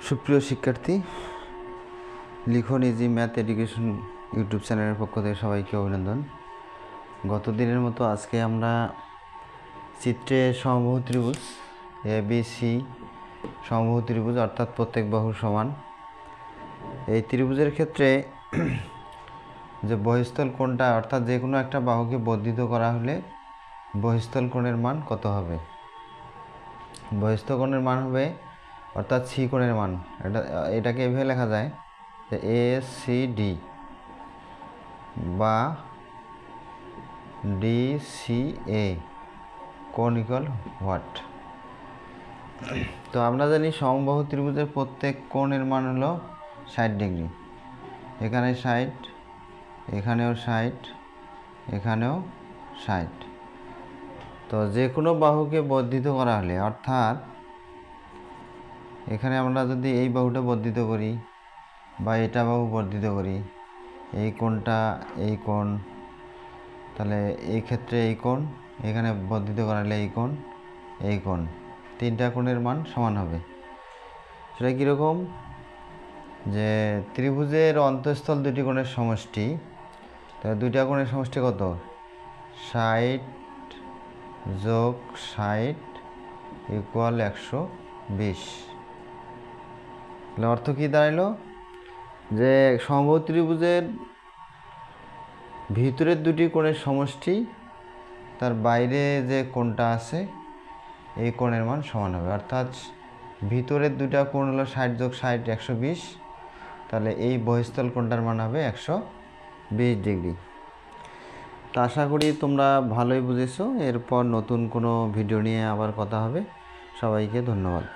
সুপ্রিয় শিক্ষার্থী, লিখন ইজি ম্যাথ এডুকেশন ইউটিউব চ্যানেলের পক্ষ থেকে সবাইকে অভিনন্দন। গত দিনের মতো আজকে আমরা চিত্রে সমবাহু ত্রিভুজ ABC সমবাহু ত্রিভুজ অর্থাৎ প্রত্যেক বাহু সমান, এই ত্রিভুজের ক্ষেত্রে যে বহিঃস্থল কোণটা অর্থাৎ যে কোনো একটা বাহুকে বর্ধিত করা হলে বহিঃস্থল কোণের মান কত হবে। বহিঃস্থল কোণের মান হবে অর্থাৎ সি কোণের মান, এটাকে এভাবে লেখা যায় যে ACD বা DCA কোণ ইকুয়াল হোয়াট। তো আমরা জানি সমবাহু ত্রিভুজের প্রত্যেক কোণের মান হলো 60 ডিগ্রি। এখানে 60, এখানেও 60, এখানেও 60। তো যে কোনো বাহুকে বর্ধিত করা হলে অর্থাৎ এখানে আমরা যদি এই বাহুটা বর্ধিত করি বা এটা বাহু বর্ধিত করি, এই কোণটা এই কোণ, তাহলে এই ক্ষেত্রে এই কোণ, এখানে বর্ধিত করা হলে এই কোণ এই কোণ, তিনটা কোণের মান সমান হবে। সেটা কীরকম, যে ত্রিভুজের অন্তঃস্থল দুটি কোণের সমষ্টি, তাহলে দুইটা কোণের সমষ্টি কত, 60 যোগ 60 ইকুয়াল 120। তাহলে অর্থ কী দাঁড়াইল, যে সমবাহু ত্রিভুজের ভিতরের দুটি কোণের সমষ্টি তার বাইরে যে কোণটা আছে এই কোণের মান সমান হবে। অর্থাৎ ভিতরের দুটা কোণ হলো 60 যোগ 60 120, তাহলে এই বহিঃস্থল কোণটার মান হবে 120 ডিগ্রি। তো আশা করি তোমরা ভালোই বুঝেছো। এরপর নতুন কোনো ভিডিও নিয়ে আবার কথা হবে। সবাইকে ধন্যবাদ।